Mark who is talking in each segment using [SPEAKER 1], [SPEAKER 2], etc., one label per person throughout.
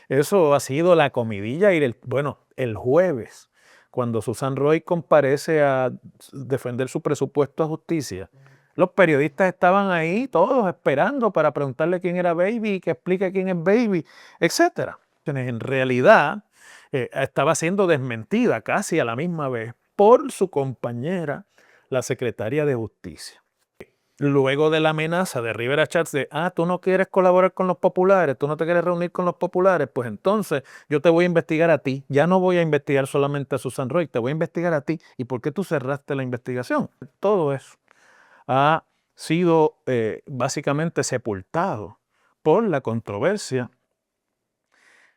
[SPEAKER 1] Eso ha sido la comidilla y el jueves, cuando Susan Roy comparece a defender su presupuesto a justicia, los periodistas estaban ahí todos esperando para preguntarle quién era Baby, que explique quién es Baby, etcétera. En realidad, estaba siendo desmentida casi a la misma vez por su compañera, la secretaria de Justicia. Luego de la amenaza de Rivera Schatz de, tú no quieres colaborar con los populares, tú no te quieres reunir con los populares, pues entonces yo te voy a investigar a ti. Ya no voy a investigar solamente a Susan Roy, te voy a investigar a ti. ¿Y por qué tú cerraste la investigación? Todo eso ha sido básicamente sepultado por la controversia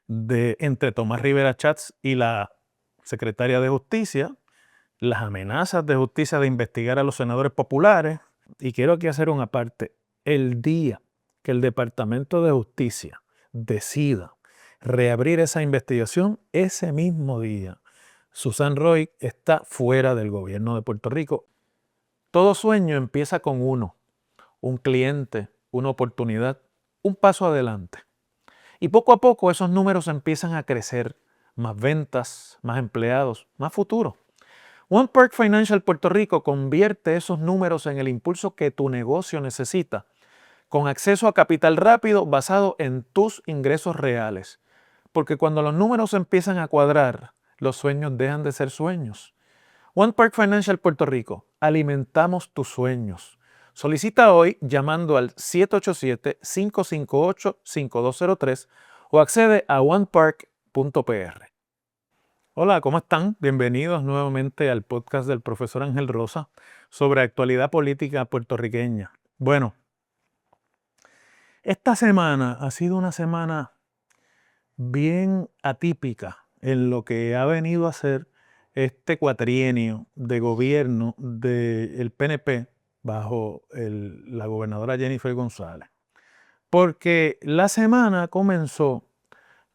[SPEAKER 1] entre Tomás Rivera Schatz y la secretaria de Justicia, las amenazas de justicia de investigar a los senadores populares. Y quiero aquí hacer una parte. El día que el Departamento de Justicia decida reabrir esa investigación, ese mismo día, Susan Roy está fuera del gobierno de Puerto Rico. Todo sueño empieza con uno, un cliente, una oportunidad, un paso adelante. Y poco a poco esos números empiezan a crecer, más ventas, más empleados, más futuro. One Park Financial Puerto Rico convierte esos números en el impulso que tu negocio necesita, con acceso a capital rápido basado en tus ingresos reales. Porque cuando los números empiezan a cuadrar, los sueños dejan de ser sueños. One Park Financial Puerto Rico, alimentamos tus sueños. Solicita hoy llamando al 787-558-5203 o accede a onepark.pr. Hola, ¿cómo están? Bienvenidos nuevamente al podcast del profesor Ángel Rosa sobre actualidad política puertorriqueña. Bueno, esta semana ha sido una semana bien atípica en lo que ha venido a ser este cuatrienio de gobierno del PNP bajo la gobernadora Jennifer González. Porque la semana comenzó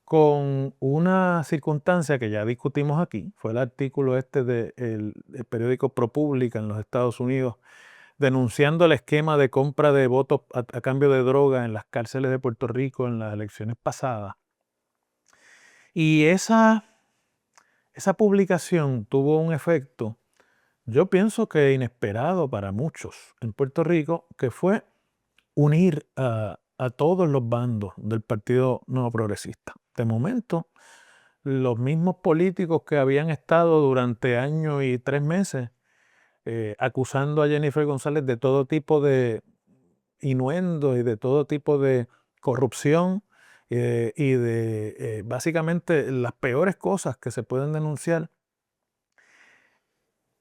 [SPEAKER 1] con una circunstancia que ya discutimos aquí, fue el artículo del periódico ProPublica en los Estados Unidos, denunciando el esquema de compra de votos a cambio de droga en las cárceles de Puerto Rico en las elecciones pasadas. Y esa publicación tuvo un efecto, yo pienso que inesperado para muchos en Puerto Rico, que fue unir a todos los bandos del Partido Nuevo Progresista. De momento, los mismos políticos que habían estado durante años y 3 meses acusando a Jennifer González de todo tipo de innuendos y de todo tipo de corrupción y de básicamente las peores cosas que se pueden denunciar,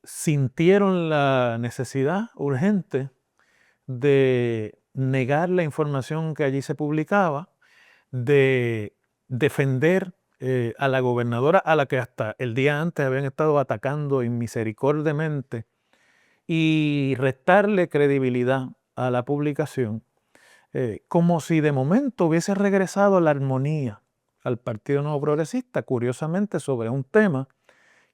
[SPEAKER 1] sintieron la necesidad urgente de negar la información que allí se publicaba, de defender a la gobernadora a la que hasta el día antes habían estado atacando inmisericordiamente y restarle credibilidad a la publicación, como si de momento hubiese regresado la armonía al Partido Nuevo Progresista, curiosamente sobre un tema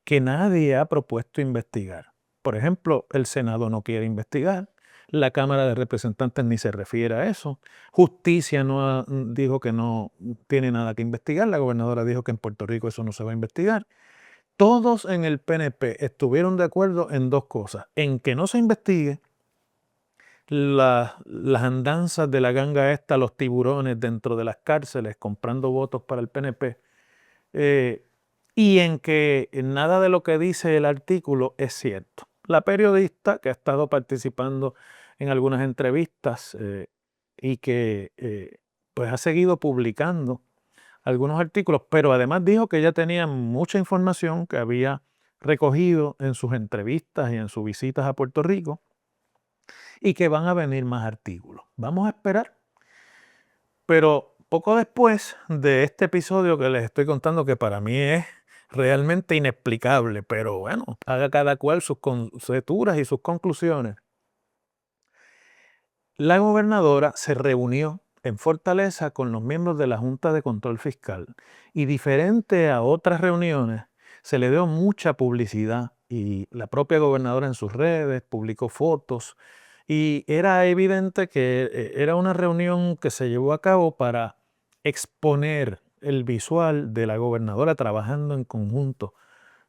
[SPEAKER 1] que nadie ha propuesto investigar. Por ejemplo, el Senado no quiere investigar, la Cámara de Representantes ni se refiere a eso, Justicia dijo que no tiene nada que investigar, la gobernadora dijo que en Puerto Rico eso no se va a investigar. Todos en el PNP estuvieron de acuerdo en dos cosas, en que no se investigue las andanzas de la ganga esta, los tiburones dentro de las cárceles comprando votos para el PNP, y en que nada de lo que dice el artículo es cierto. La periodista que ha estado participando en algunas entrevistas y que pues ha seguido publicando algunos artículos, pero además dijo que ella tenía mucha información que había recogido en sus entrevistas y en sus visitas a Puerto Rico y que van a venir más artículos. Vamos a esperar. Pero poco después de este episodio que les estoy contando, que para mí es realmente inexplicable, pero bueno, haga cada cual sus conjeturas y sus conclusiones. La gobernadora se reunió en Fortaleza con los miembros de la Junta de Control Fiscal y diferente a otras reuniones, se le dio mucha publicidad y la propia gobernadora en sus redes publicó fotos y era evidente que era una reunión que se llevó a cabo para exponer el visual de la gobernadora trabajando en conjunto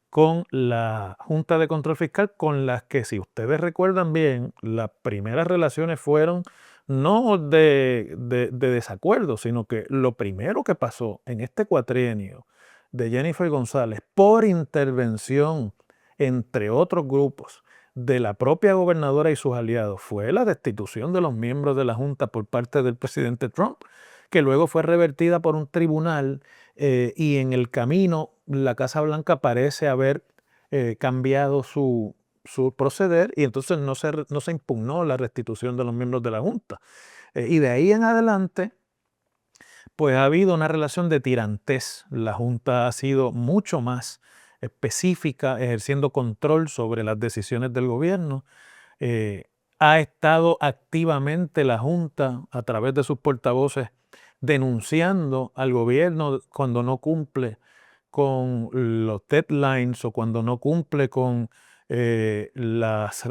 [SPEAKER 1] con la Junta de Control Fiscal, con las que, si ustedes recuerdan bien, las primeras relaciones fueron no de desacuerdo, sino que lo primero que pasó en este cuatrienio de Jennifer González, por intervención, entre otros grupos, de la propia gobernadora y sus aliados, fue la destitución de los miembros de la Junta por parte del presidente Trump, que luego fue revertida por un tribunal y en el camino la Casa Blanca parece haber cambiado su proceder y entonces no se impugnó la restitución de los miembros de la Junta. Y de ahí en adelante, pues ha habido una relación de tirantez. La Junta ha sido mucho más específica, ejerciendo control sobre las decisiones del gobierno. Eh, ha estado activamente la Junta, a través de sus portavoces, denunciando al gobierno cuando no cumple con los deadlines o cuando no cumple con las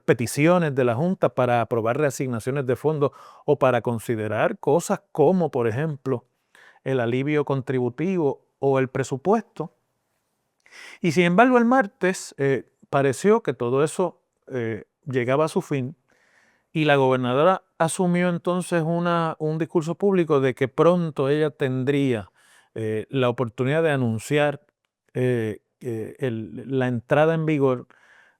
[SPEAKER 1] peticiones de la Junta para aprobar reasignaciones de fondos o para considerar cosas como, por ejemplo, el alivio contributivo o el presupuesto. Y sin embargo, el martes pareció que todo eso llegaba a su fin y la gobernadora asumió entonces un discurso público de que pronto ella tendría la oportunidad de anunciar la entrada en vigor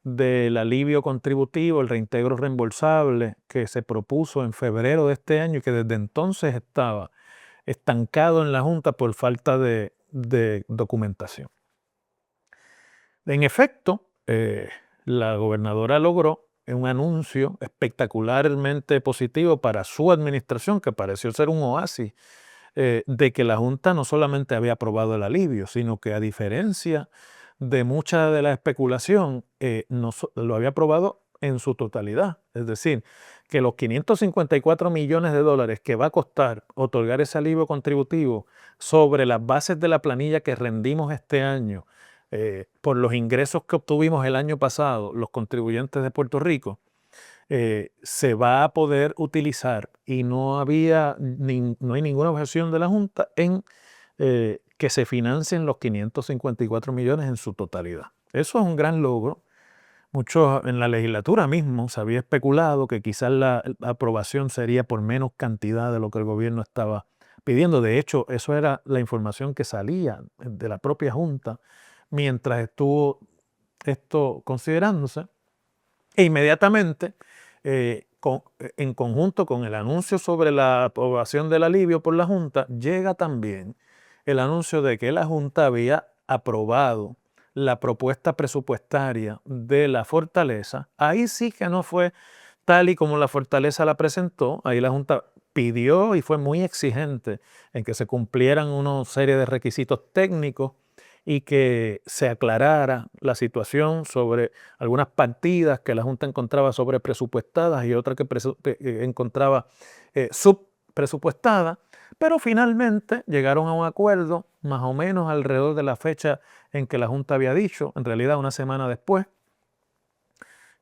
[SPEAKER 1] del alivio contributivo, el reintegro reembolsable que se propuso en febrero de este año y que desde entonces estaba estancado en la Junta por falta de documentación. En efecto, la gobernadora logró un anuncio espectacularmente positivo para su administración, que pareció ser un oasis, de que la Junta no solamente había aprobado el alivio, sino que a diferencia de mucha de la especulación, lo había aprobado en su totalidad. Es decir, que los 554 millones de dólares que va a costar otorgar ese alivio contributivo sobre las bases de la planilla que rendimos este año, por los ingresos que obtuvimos el año pasado, los contribuyentes de Puerto Rico, se va a poder utilizar y no hay ninguna objeción de la Junta en que se financien los 554 millones en su totalidad. Eso es un gran logro. Muchos en la legislatura mismo se había especulado que quizás la aprobación sería por menos cantidad de lo que el gobierno estaba pidiendo. De hecho, eso era la información que salía de la propia Junta mientras estuvo esto considerándose. E inmediatamente, en conjunto con el anuncio sobre la aprobación del alivio por la Junta, llega también el anuncio de que la Junta había aprobado la propuesta presupuestaria de la Fortaleza. Ahí sí que no fue tal y como la Fortaleza la presentó. Ahí la Junta pidió y fue muy exigente en que se cumplieran una serie de requisitos técnicos y que se aclarara la situación sobre algunas partidas que la Junta encontraba sobrepresupuestadas y otras que encontraba subpresupuestadas, pero finalmente llegaron a un acuerdo más o menos alrededor de la fecha en que la Junta había dicho, en realidad una semana después,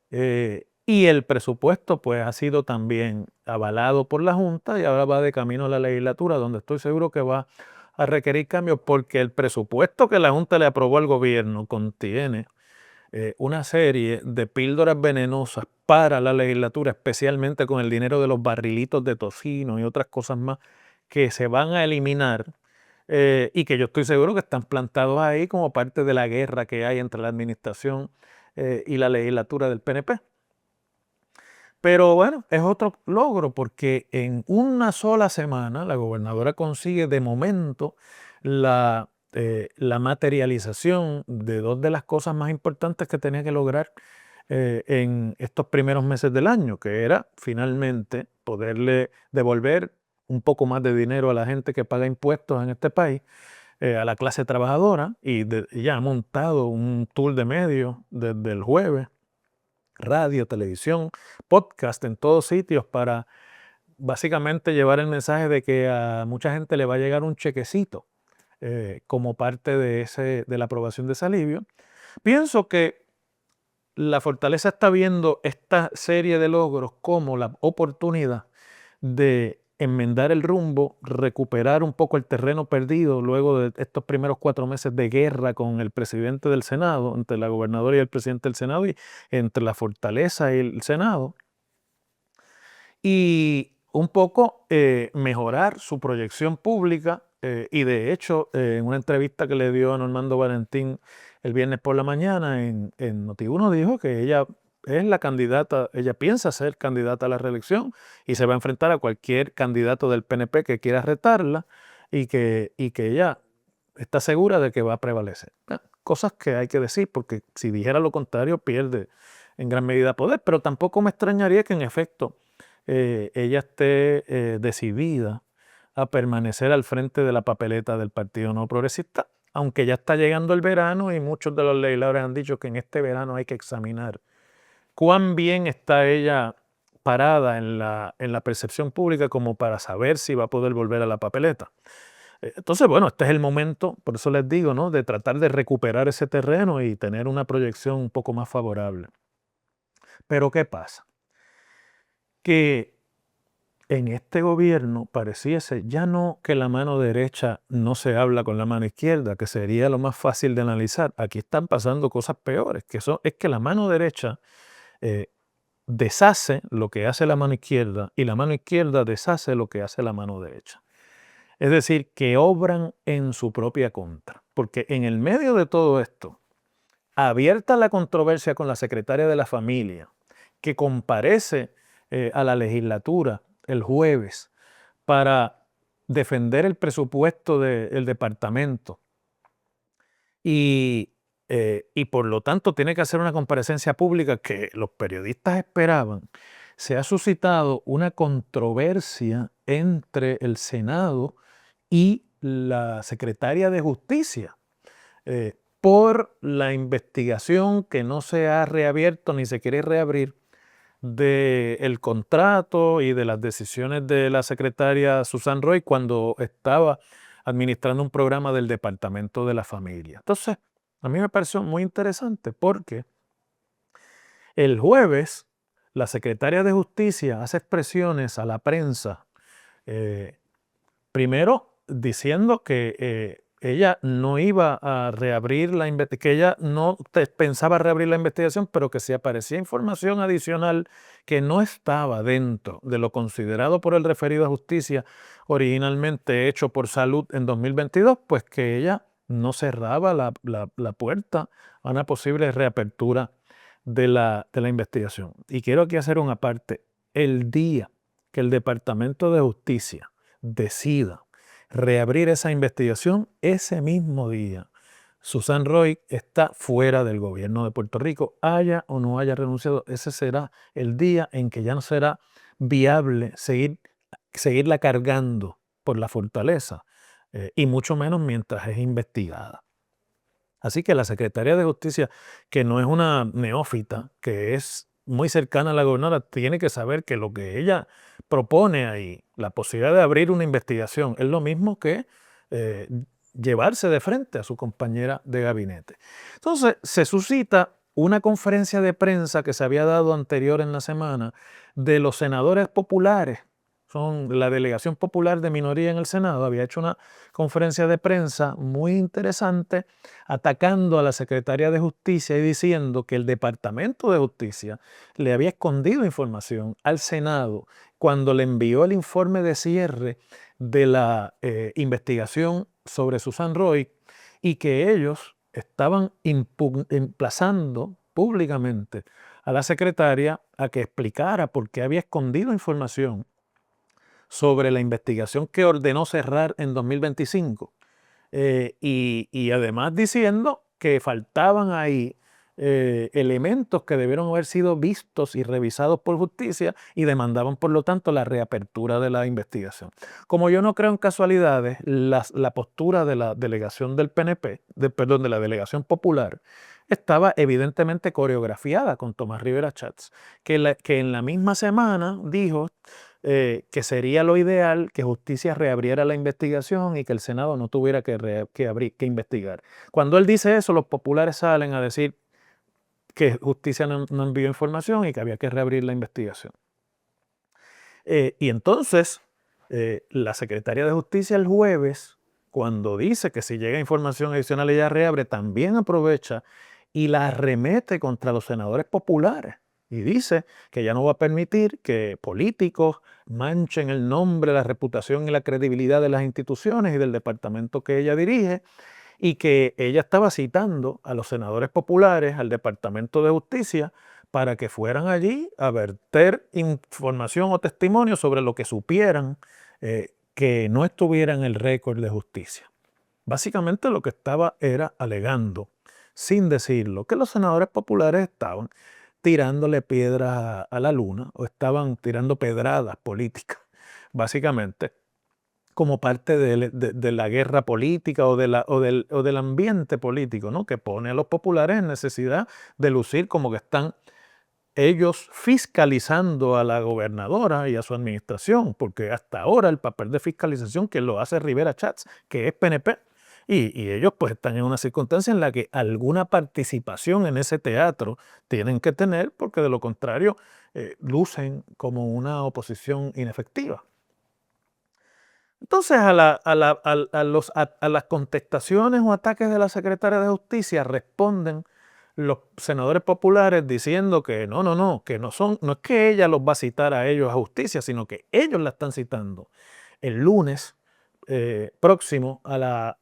[SPEAKER 1] y el presupuesto pues ha sido también avalado por la Junta y ahora va de camino a la legislatura, donde estoy seguro que va a requerir cambios porque el presupuesto que la Junta le aprobó al gobierno contiene una serie de píldoras venenosas para la legislatura, especialmente con el dinero de los barrilitos de tocino y otras cosas más que se van a eliminar y que yo estoy seguro que están plantados ahí como parte de la guerra que hay entre la administración y la legislatura del PNP. Pero bueno, es otro logro porque en una sola semana la gobernadora consigue de momento la materialización de dos de las cosas más importantes que tenía que lograr en estos primeros meses del año, que era finalmente poderle devolver un poco más de dinero a la gente que paga impuestos en este país, a la clase trabajadora, y ya ha montado un tour de medios desde el jueves, radio, televisión, podcast en todos sitios para básicamente llevar el mensaje de que a mucha gente le va a llegar un chequecito como parte de la aprobación de ese alivio. Pienso que la Fortaleza está viendo esta serie de logros como la oportunidad de enmendar el rumbo, recuperar un poco el terreno perdido luego de estos primeros 4 meses de guerra con el presidente del Senado, entre la gobernadora y el presidente del Senado, y entre la fortaleza y el Senado, y un poco mejorar su proyección pública. Y de hecho, en una entrevista que le dio a Normando Valentín el viernes por la mañana en Noti1, dijo que ella es la candidata, ella piensa ser candidata a la reelección y se va a enfrentar a cualquier candidato del PNP que quiera retarla, y que ella está segura de que va a prevalecer. Cosas que hay que decir, porque si dijera lo contrario pierde en gran medida poder, pero tampoco me extrañaría que en efecto ella esté decidida a permanecer al frente de la papeleta del Partido No Progresista, aunque ya está llegando el verano y muchos de los legisladores han dicho que en este verano hay que examinar cuán bien está ella parada en la percepción pública como para saber si va a poder volver a la papeleta. Entonces, bueno, este es el momento, por eso les digo, ¿no?, de tratar de recuperar ese terreno y tener una proyección un poco más favorable. Pero ¿qué pasa? Que en este gobierno pareciese ya no que la mano derecha no se habla con la mano izquierda, que sería lo más fácil de analizar. Aquí están pasando cosas peores, que es que la mano derecha deshace lo que hace la mano izquierda y la mano izquierda deshace lo que hace la mano derecha. Es decir, que obran en su propia contra. Porque en el medio de todo esto, abierta la controversia con la secretaria de la Familia, que comparece a la legislatura el jueves para defender el presupuesto del departamento y por lo tanto tiene que hacer una comparecencia pública que los periodistas esperaban, se ha suscitado una controversia entre el Senado y la secretaria de Justicia por la investigación que no se ha reabierto ni se quiere reabrir del contrato y de las decisiones de la secretaria Susan Roy cuando estaba administrando un programa del Departamento de la Familia. Entonces, a mí me pareció muy interesante porque el jueves la secretaria de Justicia hace expresiones a la prensa, primero diciendo que ella no iba a reabrir la investigación, que ella no pensaba reabrir la investigación, pero que si aparecía información adicional que no estaba dentro de lo considerado por el referido a Justicia originalmente hecho por Salud en 2022, pues que ella no cerraba la puerta a una posible reapertura de la investigación. Y quiero aquí hacer una parte. El día que el Departamento de Justicia decida reabrir esa investigación, ese mismo día Susan Roy está fuera del gobierno de Puerto Rico, haya o no haya renunciado. Ese será el día en que ya no será viable seguirla cargando por la fortaleza, y mucho menos mientras es investigada. Así que la Secretaría de Justicia, que no es una neófita, que es muy cercana a la gobernadora, tiene que saber que lo que ella propone ahí, la posibilidad de abrir una investigación, es lo mismo que llevarse de frente a su compañera de gabinete. Entonces, se suscita una conferencia de prensa que se había dado anterior en la semana de los senadores populares. Son la delegación popular de minoría en el Senado, había hecho una conferencia de prensa muy interesante atacando a la Secretaría de Justicia y diciendo que el Departamento de Justicia le había escondido información al Senado cuando le envió el informe de cierre de la investigación sobre Susan Roy, y que ellos estaban emplazando públicamente a la secretaria a que explicara por qué había escondido información sobre la investigación que ordenó cerrar en 2025. Y además diciendo que faltaban ahí elementos que debieron haber sido vistos y revisados por justicia y demandaban por lo tanto la reapertura de la investigación. Como yo no creo en casualidades, la postura de la delegación del PNP, de la delegación popular, estaba evidentemente coreografiada con Tomás Rivera Chats, que en la misma semana dijo que sería lo ideal que Justicia reabriera la investigación y que el Senado no tuviera que investigar. Cuando él dice eso, los populares salen a decir que Justicia no envió información y que había que reabrir la investigación. Y entonces la secretaria de Justicia el jueves, cuando dice que si llega información adicional ella reabre, también aprovecha y la arremete contra los senadores populares. Y dice que ya no va a permitir que políticos manchen el nombre, la reputación y la credibilidad de las instituciones y del departamento que ella dirige, y que ella estaba citando a los senadores populares, al Departamento de Justicia, para que fueran allí a verter información o testimonio sobre lo que supieran que no estuviera en el récord de justicia. Básicamente lo que estaba era alegando, sin decirlo, que los senadores populares estaban tirándole piedras a la luna o estaban tirando pedradas políticas, básicamente, como parte de la guerra política o del ambiente político, ¿no? Que pone a los populares en necesidad de lucir como que están ellos fiscalizando a la gobernadora y a su administración, porque hasta ahora el papel de fiscalización que lo hace Rivera Chats, que es PNP, y ellos pues están en una circunstancia en la que alguna participación en ese teatro tienen que tener, porque de lo contrario lucen como una oposición inefectiva. Entonces, a las contestaciones o ataques de la secretaria de Justicia responden los senadores populares diciendo que que no es que ella los va a citar a ellos a justicia, sino que ellos la están citando el lunes próximo a la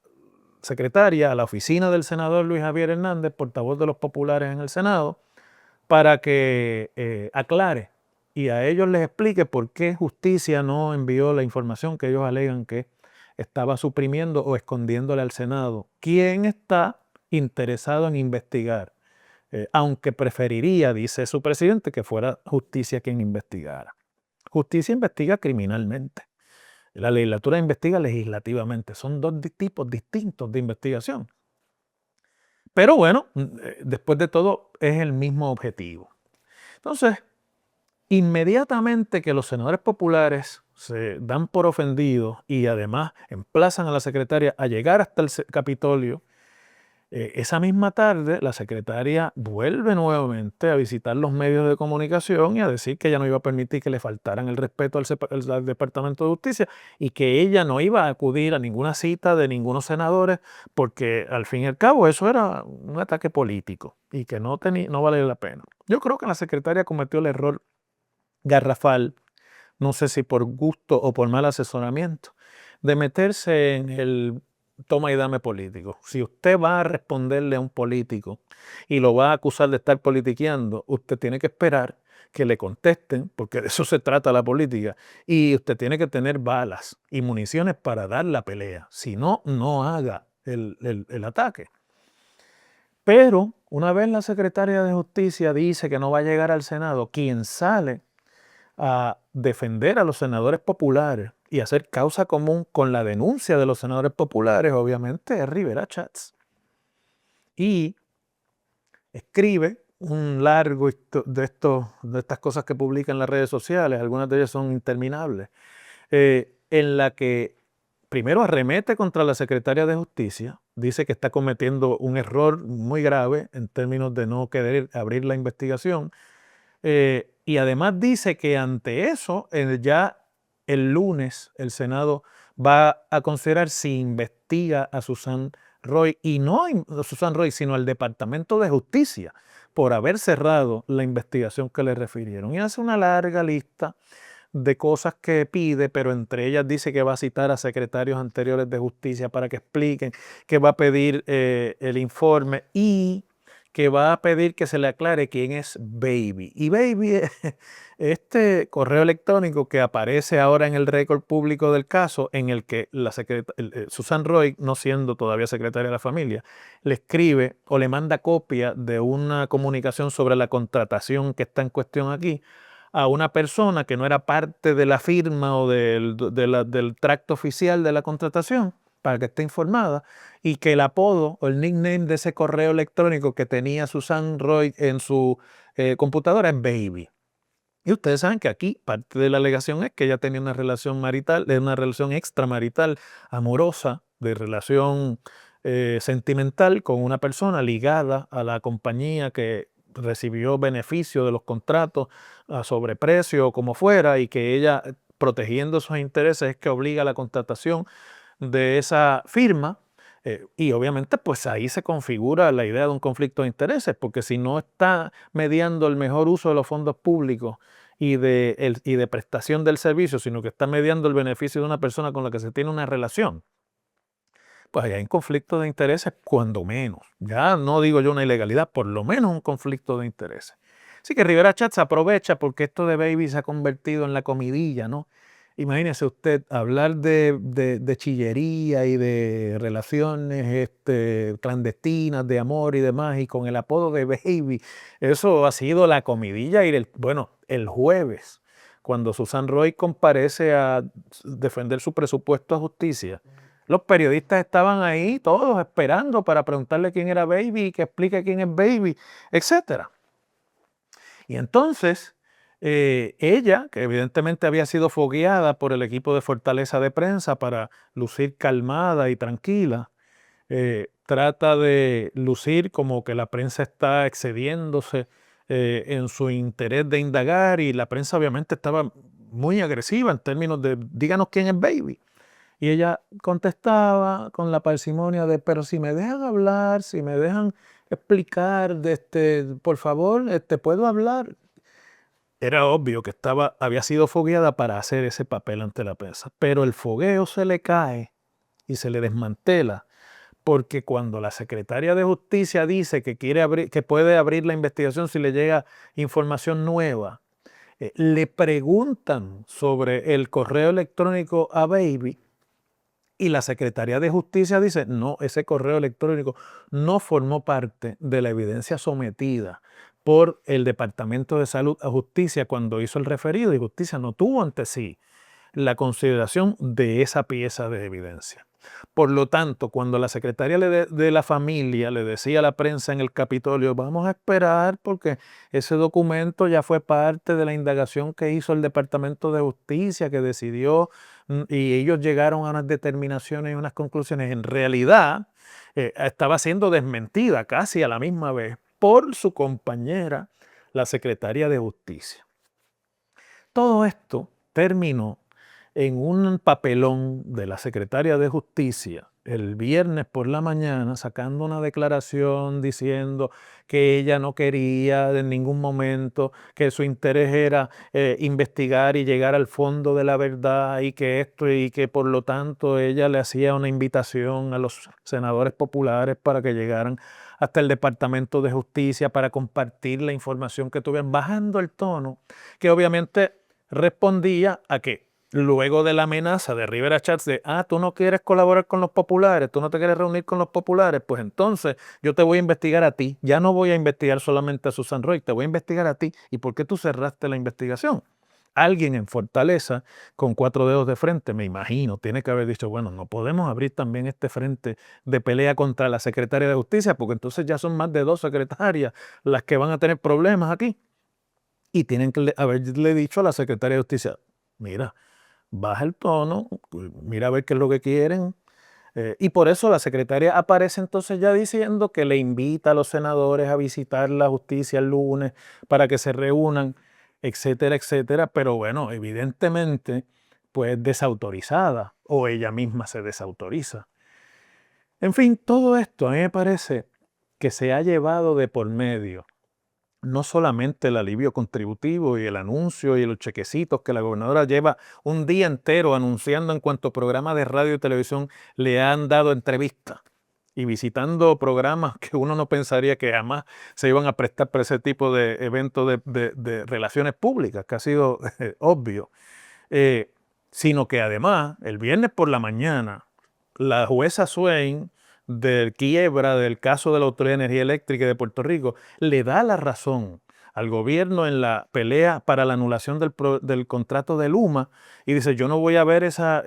[SPEAKER 1] secretaria, a la oficina del senador Luis Javier Hernández, portavoz de los populares en el Senado, para que aclare y a ellos les explique por qué Justicia no envió la información que ellos alegan que estaba suprimiendo o escondiéndole al Senado. ¿Quién está interesado en investigar? Aunque preferiría, dice su presidente, que fuera Justicia quien investigara. Justicia investiga criminalmente. La legislatura investiga legislativamente. Son dos tipos distintos de investigación. Pero bueno, después de todo es el mismo objetivo. Entonces, inmediatamente que los senadores populares se dan por ofendidos y además emplazan a la secretaria a llegar hasta el Capitolio, esa misma tarde la secretaria vuelve nuevamente a visitar los medios de comunicación y a decir que ella no iba a permitir que le faltaran el respeto al Departamento de Justicia y que ella no iba a acudir a ninguna cita de ningunos senadores porque al fin y al cabo eso era un ataque político y que no valía la pena. Yo creo que la secretaria cometió el error garrafal, no sé si por gusto o por mal asesoramiento, de meterse en el toma y dame político. Si usted va a responderle a un político y lo va a acusar de estar politiqueando, usted tiene que esperar que le contesten, porque de eso se trata la política, y usted tiene que tener balas y municiones para dar la pelea. Si no, no haga el ataque. Pero una vez la secretaria de Justicia dice que no va a llegar al Senado, quien sale a defender a los senadores populares y hacer causa común con la denuncia de los senadores populares, obviamente, es Rivera Chats. Y escribe un largo de estas cosas que publica en las redes sociales, algunas de ellas son interminables, en la que primero arremete contra la secretaria de Justicia, dice que está cometiendo un error muy grave en términos de no querer abrir la investigación, y además dice que ante eso, ya el lunes el Senado va a considerar si investiga a Susan Roy, y no a Susan Roy, sino al Departamento de Justicia, por haber cerrado la investigación que le refirieron. Y hace una larga lista de cosas que pide, pero entre ellas dice que va a citar a secretarios anteriores de Justicia para que expliquen, que va a pedir el informe y que va a pedir que se le aclare quién es Baby. Y Baby es este correo electrónico que aparece ahora en el récord público del caso, en el que Susan Roy, no siendo todavía secretaria de la familia, le escribe o le manda copia de una comunicación sobre la contratación que está en cuestión aquí a una persona que no era parte de la firma o del tracto oficial de la contratación, para que esté informada, y que el apodo o el nickname de ese correo electrónico que tenía Susan Roy en su computadora es Baby. Y ustedes saben que aquí parte de la alegación es que ella tenía una relación marital, una relación extramarital, amorosa, de relación sentimental con una persona ligada a la compañía que recibió beneficio de los contratos a sobreprecio o como fuera, y que ella protegiendo sus intereses, es que obliga a la contratación de esa firma. Y obviamente pues ahí se configura la idea de un conflicto de intereses, porque si no está mediando el mejor uso de los fondos públicos y de prestación del servicio, sino que está mediando el beneficio de una persona con la que se tiene una relación, pues ahí hay un conflicto de intereses cuando menos. Ya no digo yo una ilegalidad, por lo menos un conflicto de intereses. Así que Rivera Chatz aprovecha porque esto de Baby se ha convertido en la comidilla, ¿no? Imagínese usted hablar de chillería y de relaciones clandestinas, de amor y demás, y con el apodo de Baby. Eso ha sido la comidilla. Bueno, el jueves, cuando Susan Roy comparece a defender su presupuesto a justicia, los periodistas estaban ahí todos esperando para preguntarle quién era Baby, que explique quién es Baby, etc. Y entonces ella, que evidentemente había sido fogueada por el equipo de Fortaleza de Prensa para lucir calmada y tranquila, trata de lucir como que la prensa está excediéndose en su interés de indagar, y la prensa obviamente estaba muy agresiva en términos de díganos quién es Baby. Y ella contestaba con la parsimonia de, pero si me dejan hablar, si me dejan explicar, por favor, ¿puedo hablar? Era obvio que había sido fogueada para hacer ese papel ante la prensa, pero el fogueo se le cae y se le desmantela, porque cuando la secretaria de Justicia dice que que puede abrir la investigación si le llega información nueva, le preguntan sobre el correo electrónico a Baby. Y la Secretaría de Justicia dice, no, ese correo electrónico no formó parte de la evidencia sometida por el Departamento de Salud a Justicia cuando hizo el referido, y Justicia no tuvo ante sí la consideración de esa pieza de evidencia. Por lo tanto, cuando la secretaria de la familia le decía a la prensa en el Capitolio, vamos a esperar porque ese documento ya fue parte de la indagación que hizo el Departamento de Justicia, que decidió, y ellos llegaron a unas determinaciones y unas conclusiones, en realidad estaba siendo desmentida casi a la misma vez por su compañera, la secretaria de Justicia. Todo esto terminó en un papelón de la secretaria de Justicia el viernes por la mañana, sacando una declaración diciendo que ella no quería en ningún momento, que su interés era investigar y llegar al fondo de la verdad, y que por lo tanto ella le hacía una invitación a los senadores populares para que llegaran hasta el Departamento de Justicia para compartir la información que tuvieran, bajando el tono, que obviamente respondía a que luego de la amenaza de Rivera Chatz de, tú no quieres colaborar con los populares, tú no te quieres reunir con los populares, pues entonces yo te voy a investigar a ti. Ya no voy a investigar solamente a Susan Roy, te voy a investigar a ti. ¿Y por qué tú cerraste la investigación? Alguien en Fortaleza con 4 dedos de frente, me imagino, tiene que haber dicho, bueno, no podemos abrir también este frente de pelea contra la secretaria de Justicia, porque entonces ya son más de 2 secretarias las que van a tener problemas aquí. Y tienen que haberle dicho a la secretaria de Justicia, mira, baja el tono, mira a ver qué es lo que quieren. Y por eso la secretaria aparece entonces ya diciendo que le invita a los senadores a visitar la justicia el lunes para que se reúnan, etcétera, etcétera. Pero bueno, evidentemente, pues desautorizada, o ella misma se desautoriza. En fin, todo esto a mí me parece que se ha llevado de por medio no solamente el alivio contributivo y el anuncio y los chequecitos que la gobernadora lleva un día entero anunciando en cuanto programa de radio y televisión le han dado entrevistas, y visitando programas que uno no pensaría que jamás se iban a prestar para ese tipo de eventos de relaciones públicas, que ha sido obvio, sino que además el viernes por la mañana la jueza Swain del quiebra del caso de la Autoridad de Energía Eléctrica de Puerto Rico le da la razón al gobierno en la pelea para la anulación del contrato de Luma, y dice, yo no voy a ver esa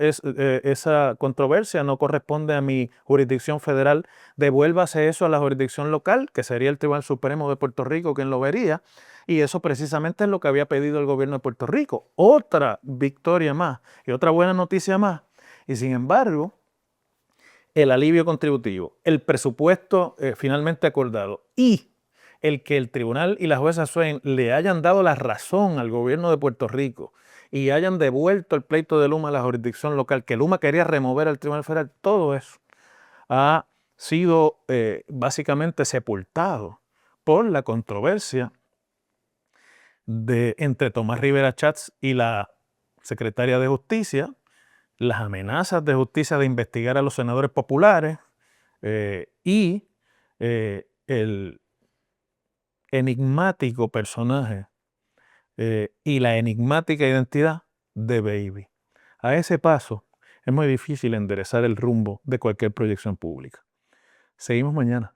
[SPEAKER 1] controversia, no corresponde a mi jurisdicción federal, devuélvase eso a la jurisdicción local, que sería el Tribunal Supremo de Puerto Rico quien lo vería, y eso precisamente es lo que había pedido el gobierno de Puerto Rico. Otra victoria más y otra buena noticia más. Y sin embargo, el alivio contributivo, el presupuesto finalmente acordado y el que el tribunal y la jueza Swain le hayan dado la razón al gobierno de Puerto Rico y hayan devuelto el pleito de Luma a la jurisdicción local, que Luma quería remover al Tribunal Federal, todo eso ha sido básicamente sepultado por la controversia entre Tomás Rivera Chats y la secretaria de Justicia, las amenazas de justicia de investigar a los senadores populares y el enigmático personaje y la enigmática identidad de Baby. A ese paso es muy difícil enderezar el rumbo de cualquier proyección pública. Seguimos mañana.